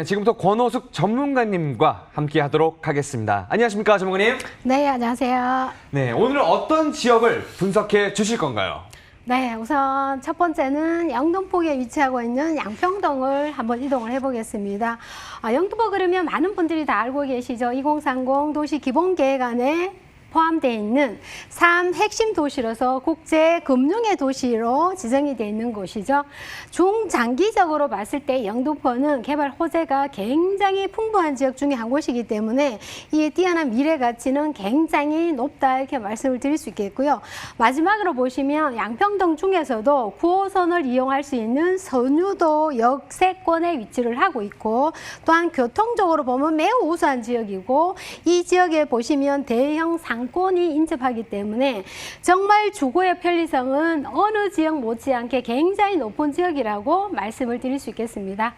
지금부터 권호숙 전문가님과 함께 하도록 하겠습니다. 안녕하십니까, 전문가님? 네, 안녕하세요. 네, 오늘은 어떤 지역을 분석해 주실 건가요? 네, 우선 첫 번째는 영등포구에 위치하고 있는 양평동을 한번 이동을 해보겠습니다. 영등포 그러면 많은 분들이 다 알고 계시죠? 2030 도시기본계획안에 포함되어 있는 3 핵심 도시로서 국제 금융의 도시로 지정이 되어 있는 곳이죠. 중장기적으로 봤을 때 영등포는 개발 호재가 굉장히 풍부한 지역 중에 한 곳이기 때문에 이 뛰어난 미래 가치는 굉장히 높다 이렇게 말씀을 드릴 수 있겠고요. 마지막으로 보시면 양평동 중에서도 9호선을 이용할 수 있는 선유도 역세권에 위치를 하고 있고 또한 교통적으로 보면 매우 우수한 지역이고 이 지역에 보시면 대형 상권이 인접하기 때문에 정말 주거의 편리성은 어느 지역 못지않게 굉장히 높은 지역이라고 말씀을 드릴 수 있겠습니다.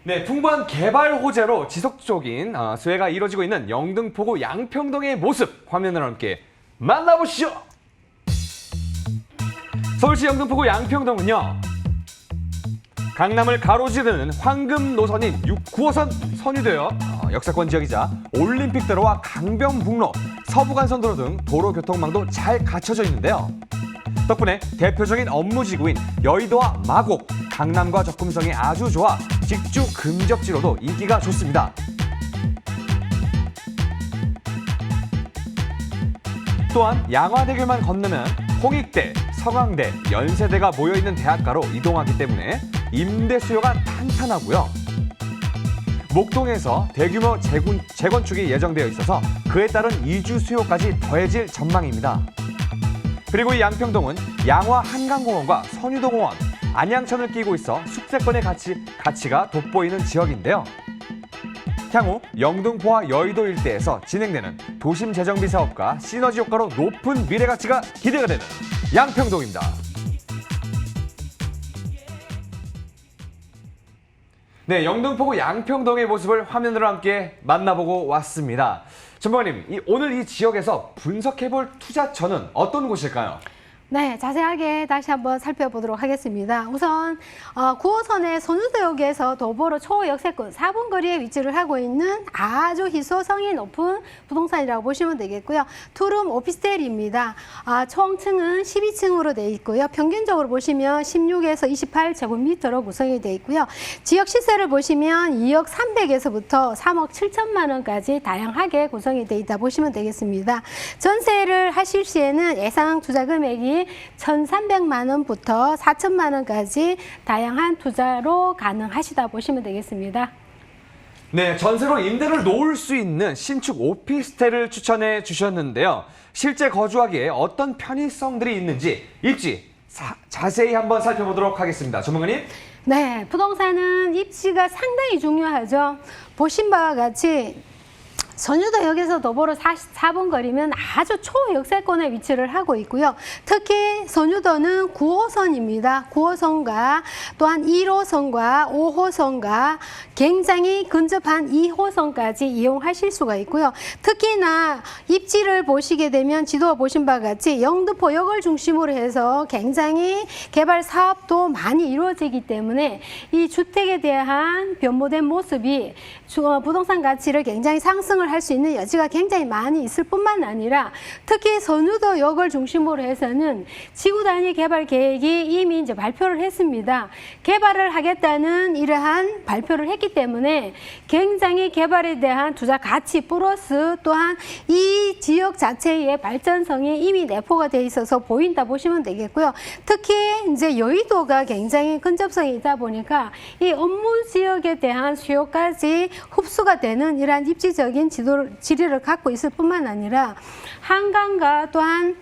네, 풍부한 개발 호재로 지속적인 수혜가 이루어지고 있는 영등포구 양평동의 모습 화면으로 함께 만나보시죠. 서울시 영등포구 양평동은요, 강남을 가로지르는 황금 노선인 9호선 선유도역, 역사권 지역이자 올림픽대로와 강변북로, 서부간선도로 등 도로 교통망도 잘 갖춰져 있는데요. 덕분에 대표적인 업무지구인 여의도와 마곡, 강남과 접근성이 아주 좋아 직주 근접지로도 인기가 좋습니다. 또한 양화대교만 건너면 홍익대, 서강대, 연세대가 모여있는 대학가로 이동하기 때문에 임대 수요가 탄탄하고요. 목동에서 대규모 재건축이 예정되어 있어서 그에 따른 이주 수요까지 더해질 전망입니다. 그리고 이 양평동은 양화 한강공원과 선유도공원, 안양천을 끼고 있어 숙세권의 가치가 돋보이는 지역인데요. 향후 영등포와 여의도 일대에서 진행되는 도심 재정비 사업과 시너지 효과로 높은 미래 가치가 기대가 되는 양평동입니다. 네, 영등포구 양평동의 모습을 화면으로 함께 만나보고 왔습니다. 전문가님, 오늘 이 지역에서 분석해볼 투자처는 어떤 곳일까요? 네, 자세하게 다시 한번 살펴보도록 하겠습니다. 우선 9호선의 선유도역에서 도보로 초역세권 4분 거리에 위치를 하고 있는 아주 희소성이 높은 부동산이라고 보시면 되겠고요. 투룸 오피스텔입니다. 총층은 12층으로 되어 있고요. 평균적으로 보시면 16에서 28제곱미터로 구성이 되어 있고요. 지역 시세를 보시면 2억 300에서부터 3억 7천만 원까지 다양하게 구성이 되어 있다 보시면 되겠습니다. 전세를 하실 시에는 예상 투자 금액이 1,300만 원부터 4천만 원까지 다양한 투자로 가능하시다 보시면 되겠습니다. 네, 전세로 임대를 놓을 수 있는 신축 오피스텔을 추천해 주셨는데요. 실제 거주하기에 어떤 편의성들이 있는지 입지 자세히 한번 살펴보도록 하겠습니다. 전문가님. 네, 부동산은 입지가 상당히 중요하죠. 보신 바와 같이 선유도역에서 도보로 44분 거리면 아주 초역세권에 위치를 하고 있고요. 특히 선유도는 9호선입니다. 9호선과 또한 1호선과 5호선과 굉장히 근접한 2호선까지 이용하실 수가 있고요. 특히나 입지를 보시게 되면 지도가 보신 바와 같이 영등포역을 중심으로 해서 굉장히 개발 사업도 많이 이루어지기 때문에 이 주택에 대한 변모된 모습이 부동산 가치를 굉장히 상승을 할 수 있는 여지가 굉장히 많이 있을 뿐만 아니라 특히 선유도역을 중심으로 해서는 지구 단위 개발 계획이 이미 이제 발표를 했습니다. 개발을 하겠다는 이러한 발표를 했기 때문에 굉장히 개발에 대한 투자 가치 플러스 또한 이 지역 자체의 발전성이 이미 내포가 돼 있어서 보인다 보시면 되겠고요. 특히 이제 여의도가 굉장히 근접성이 있다 보니까 이 업무 지역에 대한 수요까지 흡수가 되는 이러한 입지적인 지리를 갖고 있을 뿐만 아니라 한강과 또한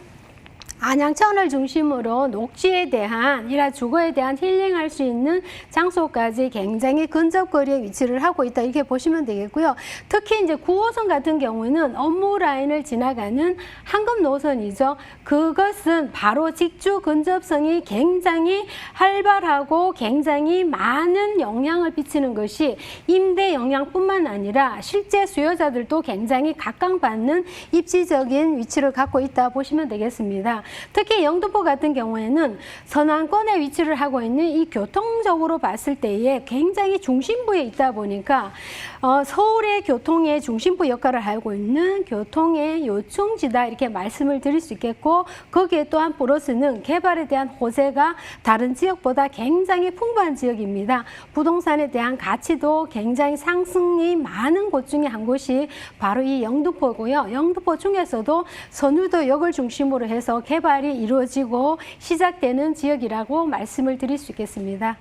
안양천을 중심으로 녹지에 대한 이런 주거에 대한 힐링할 수 있는 장소까지 굉장히 근접거리에 위치를 하고 있다 이렇게 보시면 되겠고요. 특히 이제 9호선 같은 경우는 업무 라인을 지나가는 황금 노선이죠. 그것은 바로 직주 근접성이 굉장히 활발하고 굉장히 많은 영향을 끼치는 것이 임대 영향뿐만 아니라 실제 수요자들도 굉장히 각광받는 입지적인 위치를 갖고 있다 보시면 되겠습니다. 특히 영등포 같은 경우에는 서남권에 위치를 하고 있는 이 교통적으로 봤을 때에 굉장히 중심부에 있다 보니까 서울의 교통의 중심부 역할을 하고 있는 교통의 요충지다 이렇게 말씀을 드릴 수 있겠고, 거기에 또한 플러스는 개발에 대한 호재가 다른 지역보다 굉장히 풍부한 지역입니다. 부동산에 대한 가치도 굉장히 상승이 많은 곳 중에 한 곳이 바로 이 영등포고요. 영등포 중에서도 선유도역을 중심으로 해서 개발이 이루어지고 시작되는 지역이라고 말씀을 드릴 수 있겠습니다.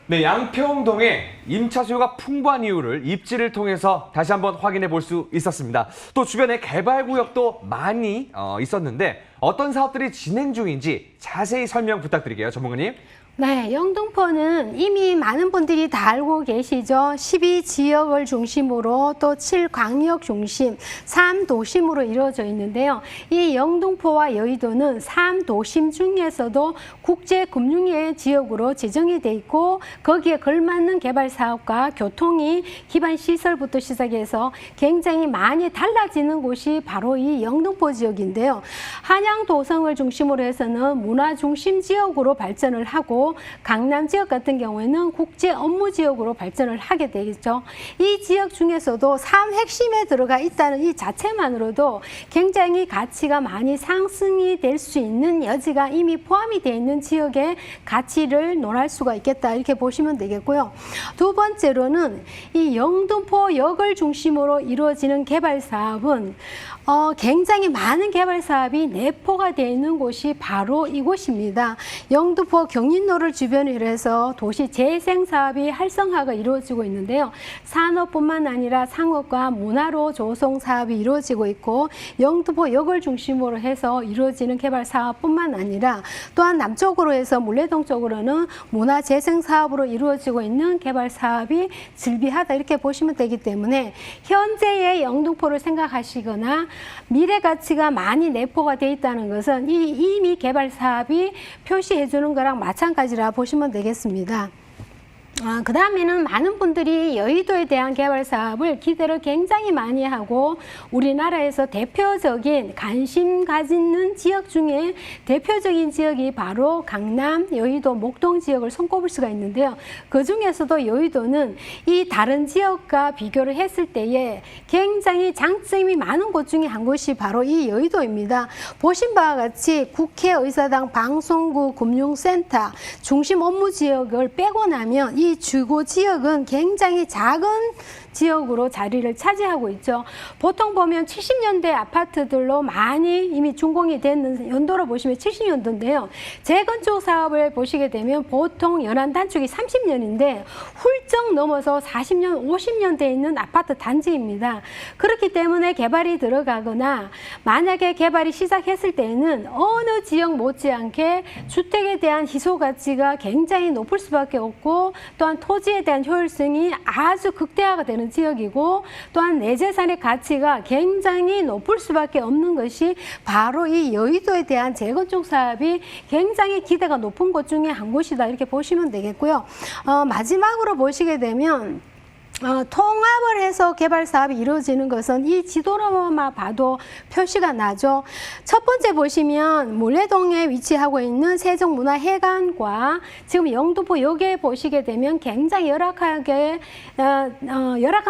네, 양평동에 임차 수요가 풍부한 이유를 입지를 통해서 다시 한번 확인해 볼 수 있었습니다. 또 주변에 개발 구역도 많이 있었는데 어떤 사업들이 진행 중인지 자세히 설명 부탁드릴게요, 전문가님. 네, 영등포는 이미 많은 분들이 다 알고 계시죠. 12지역을 중심으로 또 7광역 중심, 3도심으로 이루어져 있는데요. 이 영등포와 여의도는 3도심 중에서도 국제금융의 지역으로 지정이 돼 있고, 거기에 걸맞는 개발 사업과 교통이 기반 시설부터 시작해서 굉장히 많이 달라지는 곳이 바로 이 영등포 지역인데요. 한양도성을 중심으로 해서는 문화 중심 지역으로 발전을 하고, 강남 지역 같은 경우에는 국제 업무 지역으로 발전을 하게 되겠죠. 이 지역 중에서도 3핵심에 들어가 있다는 이 자체만으로도 굉장히 가치가 많이 상승이 될 수 있는 여지가 이미 포함이 되어 있는 지역의 가치를 논할 수가 있겠다 이렇게 보시면 되겠고요. 두 번째로는 이 영등포역을 중심으로 이루어지는 개발 사업은 굉장히 많은 개발 사업이 내포가 되어 있는 곳이 바로 이곳입니다. 영등포 경인로를 주변으로 해서 도시 재생 사업이 활성화가 이루어지고 있는데요. 산업뿐만 아니라 상업과 문화로 조성 사업이 이루어지고 있고, 영등포역을 중심으로 해서 이루어지는 개발 사업뿐만 아니라 또한 남쪽으로 해서 물레동 쪽으로는 문화 재생 사업으로 이루어지고 있는 개발 사업이 즐비하다 이렇게 보시면 되기 때문에 현재의 영등포를 생각하시거나 미래 가치가 많이 내포가 돼 있다는 것은 이미 개발 사업이 표시해 주는 거랑 마찬가지라 보시면 되겠습니다. 그 다음에는 많은 분들이 여의도에 대한 개발 사업을 기대를 굉장히 많이 하고, 우리나라에서 대표적인 관심 가지는 지역 중에 대표적인 지역이 바로 강남, 여의도, 목동 지역을 손꼽을 수가 있는데요. 그 중에서도 여의도는 이 다른 지역과 비교를 했을 때에 굉장히 장점이 많은 곳 중에 한 곳이 바로 이 여의도입니다. 보신 바와 같이 국회의사당, 방송국, 금융센터, 중심 업무 지역을 빼고 나면 이 주거 지역은 굉장히 작은 지역으로 자리를 차지하고 있죠. 보통 보면 70년대 아파트들로 많이 이미 준공이 되는 연도로 보시면 70년도인데요. 재건축 사업을 보시게 되면 보통 연한 단축이 30년인데 훌쩍 넘어서 40년, 50년 돼 있는 아파트 단지입니다. 그렇기 때문에 개발이 들어가거나 만약에 개발이 시작했을 때에는 어느 지역 못지않게 주택에 대한 희소 가치가 굉장히 높을 수밖에 없고, 또한 토지에 대한 효율성이 아주 극대화가 되는 지역이고, 또한 내 재산의 가치가 굉장히 높을 수밖에 없는 것이 바로 이 여의도에 대한 재건축 사업이 굉장히 기대가 높은 곳 중에 한 곳이다 이렇게 보시면 되겠고요. 마지막으로 보시게 되면 통합을 해서 개발 사업이 이루어지는 것은 이 지도로만 봐도 표시가 나죠. 첫 번째 보시면 물레동에 위치하고 있는 세종문화회관과 지금 영등포역에 보시게 되면 굉장히 열악한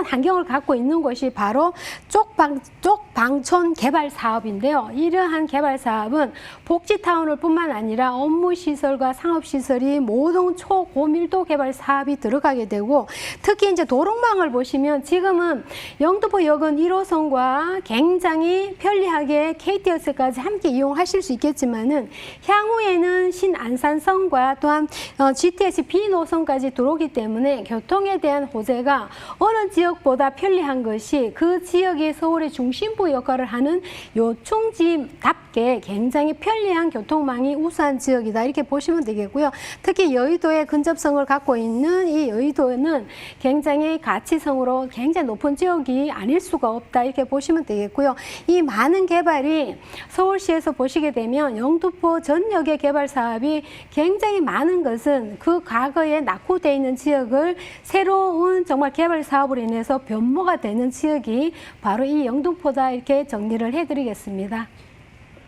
환경을 갖고 있는 곳이 바로 쪽방촌 개발 사업인데요. 이러한 개발 사업은 복지타운을 뿐만 아니라 업무시설과 상업시설이 모든 초고밀도 개발 사업이 들어가게 되고, 특히 이제 도로망을 보시면 지금은 영등포역은 1호선과 굉장히 편리하게 KTX까지 함께 이용하실 수 있겠지만은 향후에는 신안산선과 또한 GTX B노선까지 들어오기 때문에 교통에 대한 호재가 어느 지역보다 편리한 것이 그 지역이 서울의 중심부 역할을 하는 요충지답게 굉장히 편리한 교통망이 우수한 지역이다 이렇게 보시면 되겠고요. 특히 여의도의 근접성을 갖고 있는 이 여의도는 굉장히 가치성으로 굉장히 높은 지역이 아닐 수가 없다 이렇게 보시면 되겠고요. 이 많은 개발이 서울시에서 보시게 되면 영등포 전역의 개발 사업이 굉장히 많은 것은 그 과거에 낙후되어 있는 지역을 새로운 정말 개발 사업으로 인해서 변모가 되는 지역이 바로 이 영등포다 이렇게 정리를 해드리겠습니다.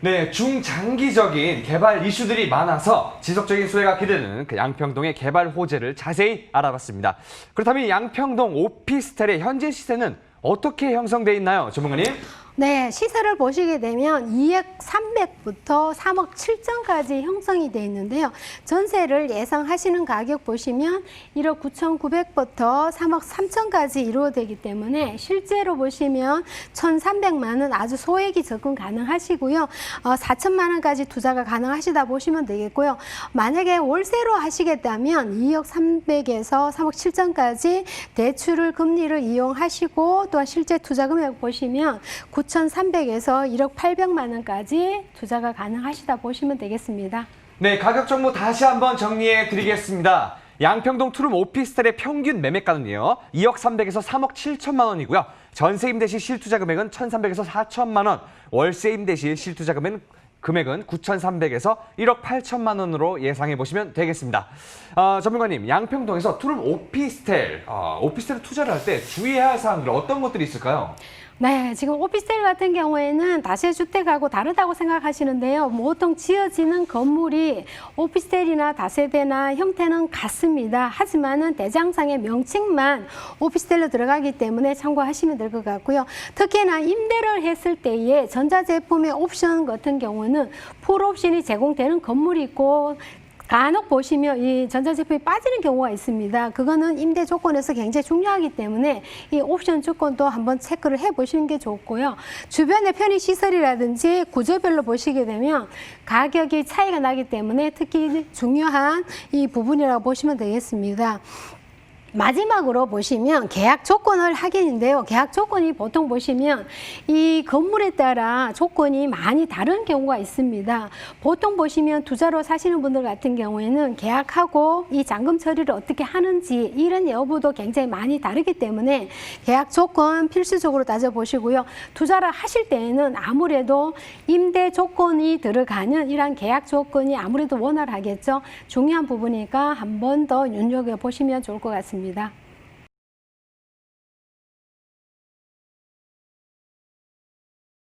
네, 중장기적인 개발 이슈들이 많아서 지속적인 수혜가 기대되는 그 양평동의 개발 호재를 자세히 알아봤습니다. 그렇다면 양평동 오피스텔의 현재 시세는 어떻게 형성돼 있나요, 전문가님? 네, 시세를 보시게 되면 2억 300부터 3억 7천까지 형성이 돼 있는데요. 전세를 예상하시는 가격 보시면 1억 9,900부터 3억 3천까지 이루어지기 때문에 실제로 보시면 1,300만 원 아주 소액이 접근 가능하시고요. 4천만 원까지 투자가 가능하시다 보시면 되겠고요. 만약에 월세로 하시겠다면 2억 300에서 3억 7천까지 대출을 금리를 이용하시고 또한 실제 투자 금액 보시면 9,300에서 1억 800만 원까지 투자가 가능하시다 보시면 되겠습니다. 네, 가격 정보 다시 한번 정리해 드리겠습니다. 양평동 투룸 오피스텔의 평균 매매가는요, 2억 300에서 3억 7천만 원이고요. 전세 임대 시 실투자 금액은 1,300에서 4천만 원, 월세 임대 시 실투자 금액은 9,300에서 1억 8천만 원으로 예상해 보시면 되겠습니다. 전문가님, 양평동에서 투룸 오피스텔, 오피스텔에 투자를 할 때 주의해야 할 사항들 어떤 것들이 있을까요? 네, 지금 오피스텔 같은 경우에는 다세주택하고 다르다고 생각하시는데요. 보통 지어지는 건물이 오피스텔이나 다세대나 형태는 같습니다. 하지만은 대장상의 명칭만 오피스텔로 들어가기 때문에 참고하시면 될 것 같고요. 특히나 임대를 했을 때에 전자제품의 옵션 같은 경우는 풀옵션이 제공되는 건물이 있고 간혹 보시면 이 전자제품이 빠지는 경우가 있습니다. 그거는 임대 조건에서 굉장히 중요하기 때문에 이 옵션 조건도 한번 체크를 해보시는 게 좋고요. 주변의 편의시설이라든지 구조별로 보시게 되면 가격이 차이가 나기 때문에 특히 중요한 이 부분이라고 보시면 되겠습니다. 마지막으로 보시면 계약 조건을 확인인데요. 계약 조건이 보통 보시면 이 건물에 따라 조건이 많이 다른 경우가 있습니다. 보통 보시면 투자로 사시는 분들 같은 경우에는 계약하고 이 잔금 처리를 어떻게 하는지 이런 여부도 굉장히 많이 다르기 때문에 계약 조건 필수적으로 따져보시고요. 투자를 하실 때에는 아무래도 임대 조건이 들어가는 이러한 계약 조건이 아무래도 원활하겠죠. 중요한 부분이니까 한 번 더 눈여겨보시면 좋을 것 같습니다.